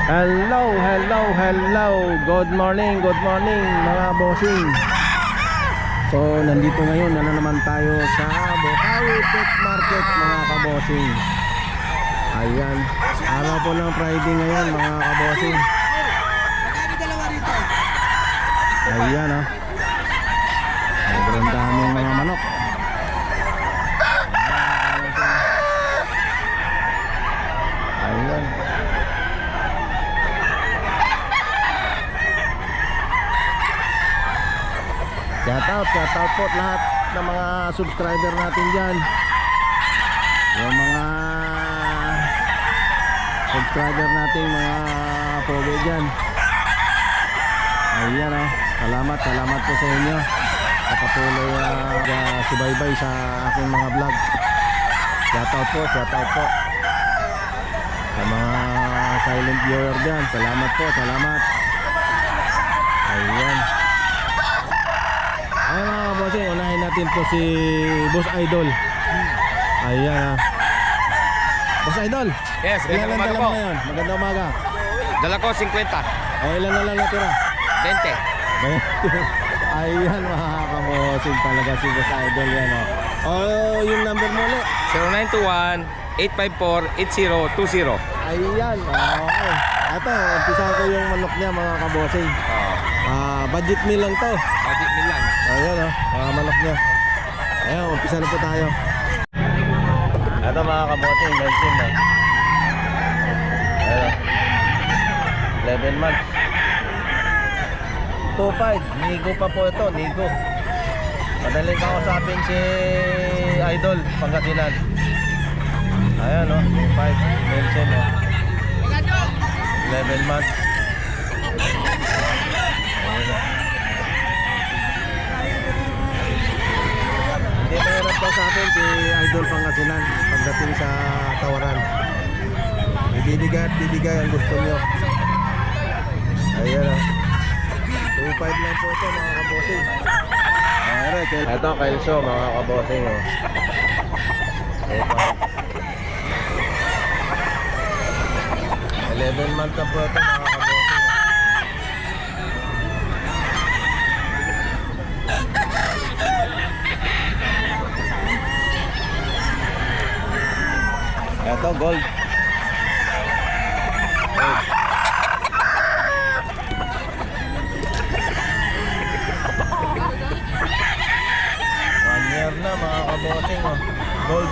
Hello, hello, hello. Good morning mga bossing. So nandito ngayon na naman tayo sa Bukawi Pet Market mga kabossing. Ayan, araw po ng Friday ngayon mga kabossing. Ayan oh, sobrang daming mga manok. Ayan. Shout out po lahat ng mga subscriber natin dyan. Yung mga subscriber natin, mga pogi dyan. Ayan o, salamat po sa inyo sa patuloy subaybay sa aking mga vlog. Shout out po sa mga silent viewer dyan. Salamat po, salamat. Ayan. Ayan mga kabossing, unahin natin po si Boss Idol. Ayan Boss Idol. Yes, ilan ang dala mo ngayon? Magandang umaga. Dala ko 50. O ilan na lang natira? 20. Ayan mga kabossing, talaga si Boss Idol yan o. O yung number mo ulit? 0921-854-8020. Ayan, okay. Ito, umpisa ko yung manok niya mga kabossing. Budget meal lang to. Budget meal lang. Ayan o, mga manok niya. Ayan, umpisa na po tayo. Ito mga kabossing, Belgium o. Ayan o, 11 months. 2.5, Nigo pa po ito, Nigo. Madaling kausapin si Idol, Pangasinan. Ayan o, 2.5, Belgium o. 11 months. Hindi mahirap daw sa atin si Idol Pangasinan pagdating sa tawaran. Bibigay ang gusto nyo. Ayan o, 2.5 lang po ito mga kabossing. Ito Kelso mga kabossing o. 11 months na po ito mga kabossing. Ito gold. One year na mga kabossing oh. Gold.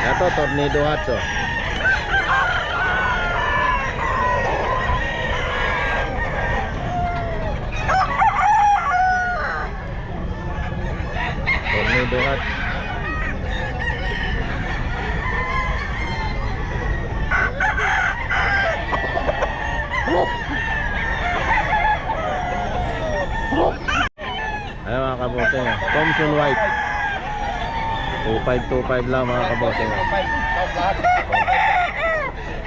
Ito Tornado Hats oh. Tornado Hats. Ayan mga kabossing oh. Thompson White 2525 lang mga kabossing.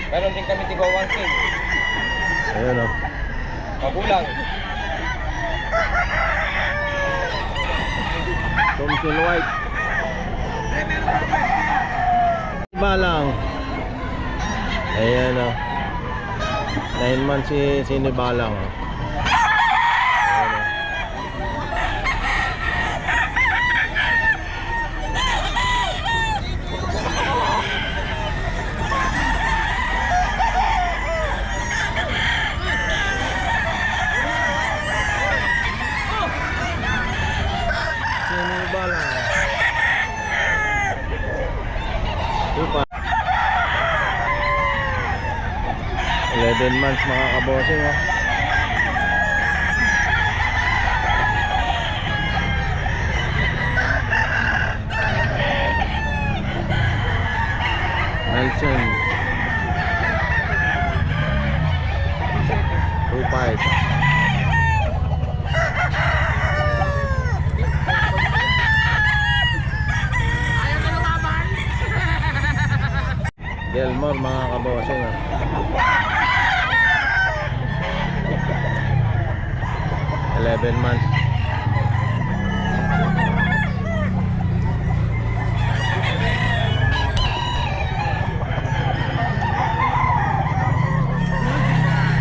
Meron din kami tigo 1K. Ayan o. Magulang. Thompson White. Balang. Ayan o. 9 months si Sinibalang o. Ayan o. Sinibalang. 11 months mga kabossing oh. Nelson 2.5. Delmore mga kabossing oh. 11 months.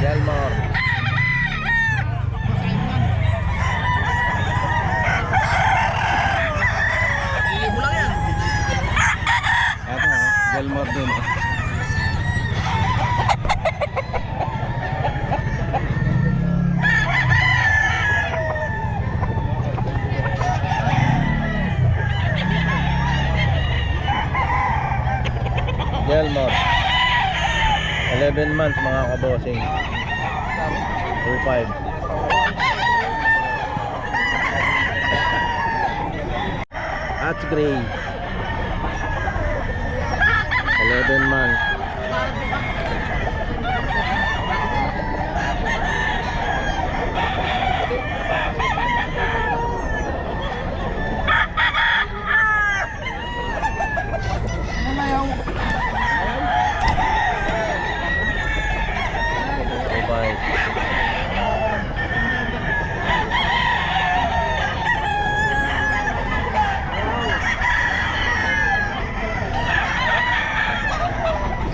Delmar. Ito, Delmar din. Delmar. 11 months mga kabosing. 2.5. Hatch Gray. 11 months.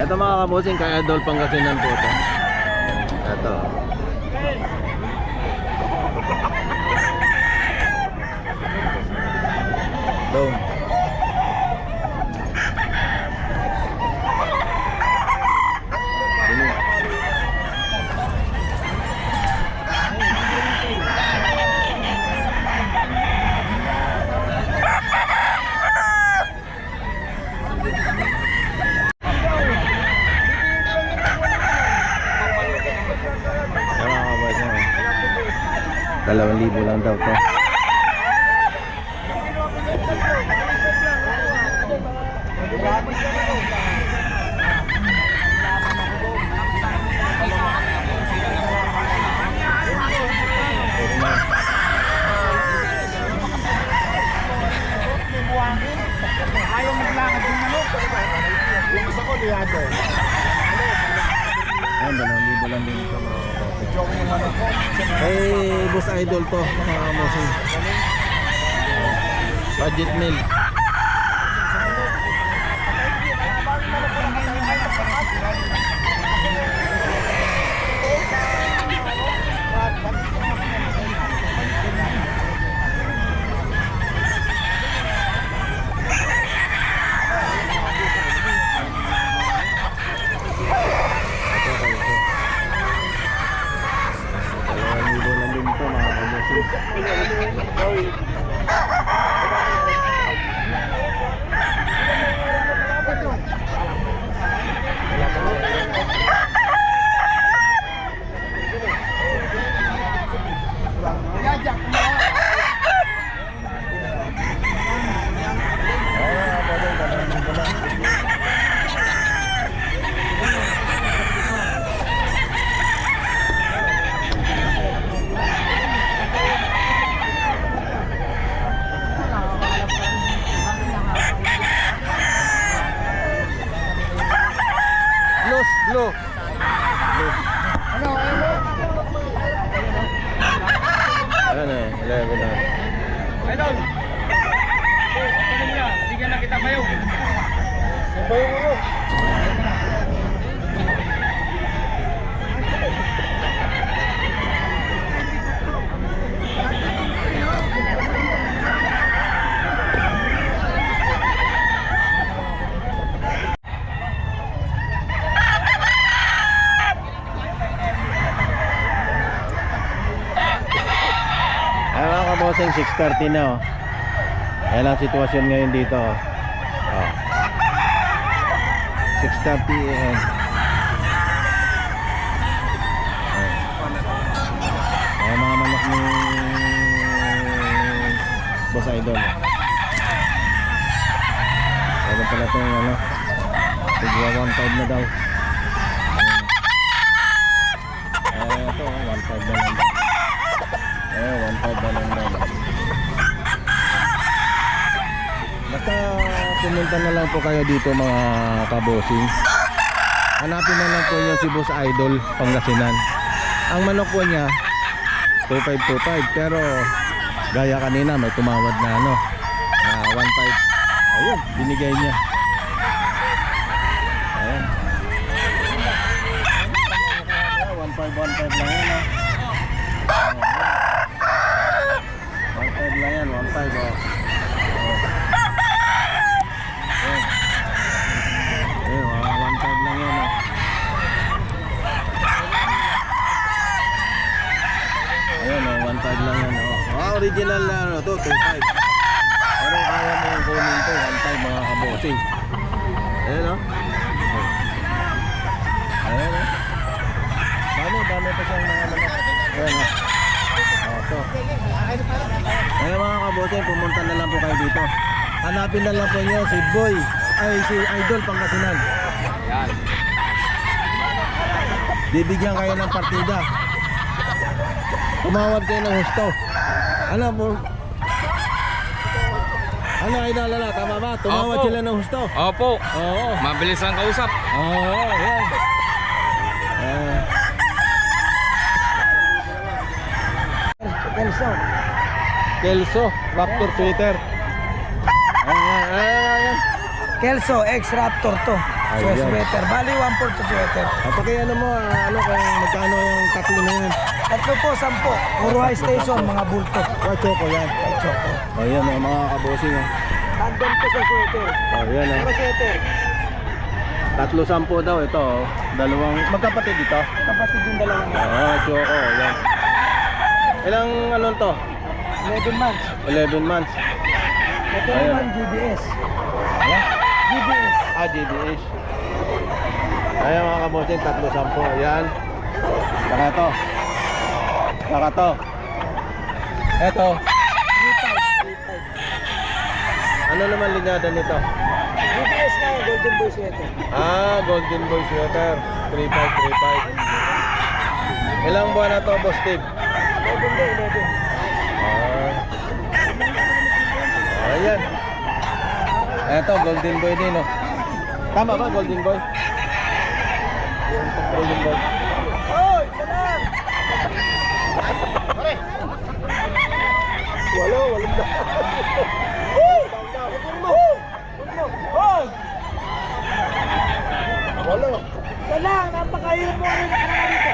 Ito mga kabosing, kay Idol Pangasinan po ito. Ito. Boom. Ini. Dalawang libo lang daw to. Ayaw maglakad yung manok. Yung isa ko liyado. Ayan, 2,000 lang din ito mga kabosing. Kay Boss Idol to mga kabosing. Budget meal. Blue. Ayan eh, 11 na. Idol! Bigyan na kita bayo. Bayo mo. Kabosing 6:30 na oh. Ayan ang sitwasyon ngayon dito oh. 6:30 AM. Ayan mga manok ni Boss Idol. Ayan pala itong ano, tigwa 1.5 na daw. Ayan ito 1.5 na lang. 1.5 na lang daw. Basta pumunta na lang po kayo dito mga kabosing. Hanapin na lang po niyo si Boss Idol Pangasinan. Ang manok po niya 2525. Pero gaya kanina may tumawad na ano, na 15. Ayun, binigay niya. Ayan. 1515 lang yan, oh. 15 lang yan, 15, oh. Ayun, 15 lang yan, oh. Ayun, oh, 15 lang yan, oh. Original na ano to, 25. Pero kaya mo yung kunin to, 15 mga kaboting. Ayun, oh. Ayun, oh. Dami pa siyang mga manok. Ayun, oh. Ito. Ayun mga kaboting, pumunta na lang po kayo dito. Hanapin na lang po nyo si Boy, ay si Idol Pangasinan. Yan. Bibigyan kayo ng partida. Tumawad kayo ng husto. Ano po? Ano ay nalala? Tama ba? Tumawad Opo. sila ng husto. Opo. Oo. Mabilis lang kausap. Oo, yan. Kelso, Raptor Sweater. Ayan. Kelso X Raptor to. So Ayan. sweater. Bali 1/4 to sweater. Ano mo, ano kung magkano yung tatlo na yun? Tatlo po, 10. Puro high station, mga bulto. Choco yan. Choco. Ayan o, mga kabosing o. Tandem po sa sweater. Ayan o. Puro sweater. 310 daw ito o. Dalawang, magkapatid ito. Kapatid yung dalawang. Choco, yan. Ilang ano to? 11 months. 11 months. Ito Ayan. naman GBS. Ayan. GBS. GBH. Ayan mga kabosing, 310. Ayan. Saka ito. Saka ito. Ito. 35. Ano naman linyada nito? GBS na yun, Golden Boy sweater. Golden Boy Sweater. 3535. Ilang buwan na to, Boss Steve? 11 day, 11. Ayan. Eto, Golden Boy din, oh. Tama ba, Golden Boy? Golden Boy. Hoy, salam! Walang na. Hoy! Hoy! Wala. Salam, napakahirap mo rin nakaraan dito.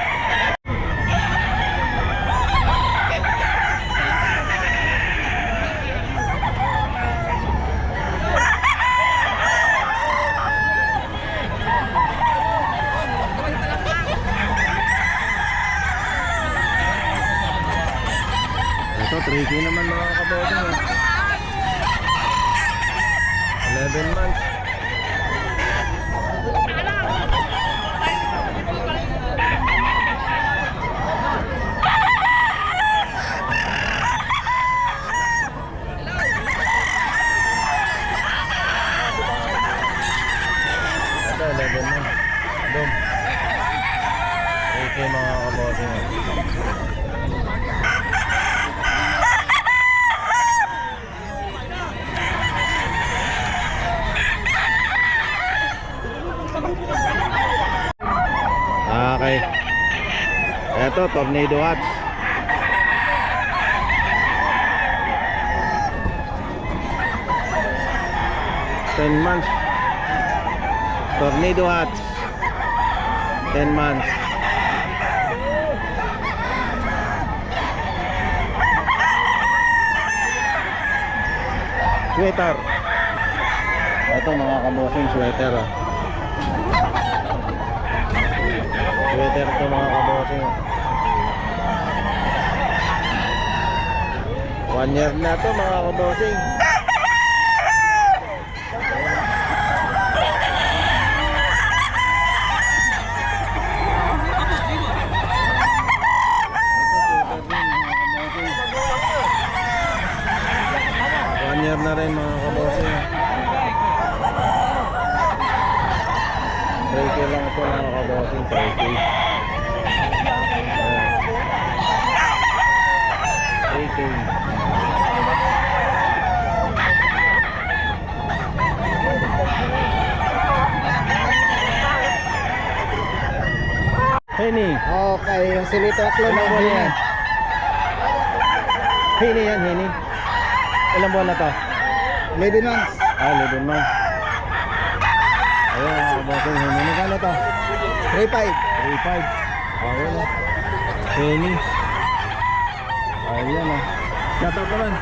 Ito, 3K naman mga kaboding, eh. 11 months. Ito, 11 months. Dom. 3K mga kaboding, eh. Okay. Ito, Tornado Hats. Ten months. Tornado Hats. 10 months. Sweater. Ito mga kabosing sweater, oh. Sweater to mga kabosing. 1 year na to mga kabosing. One year na rin mga kabosing. 3K lang ito mga kabosing, 3K. 3K. Penny. Okay, yung silito at Ilang buwan yan? Hini yan, hini. Ilang buwan na to? 11 months. 11 months. Ayun mga kabossing, hini. Magkano to? 3.5. 3.5. Ayun o. Hini. Ayun o. Shout out naman.